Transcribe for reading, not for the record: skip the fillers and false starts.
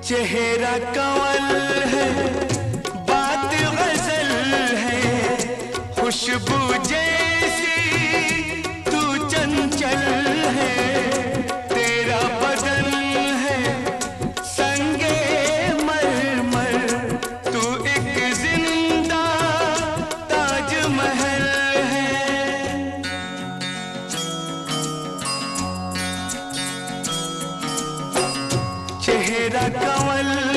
चेहरा कंवल है, बात गजल है, खुशबू जैसी तू चंचल है। तेरा बदन है संगे मरमर, तू एक जिंदा ताजमहल है। चेहरा कंवल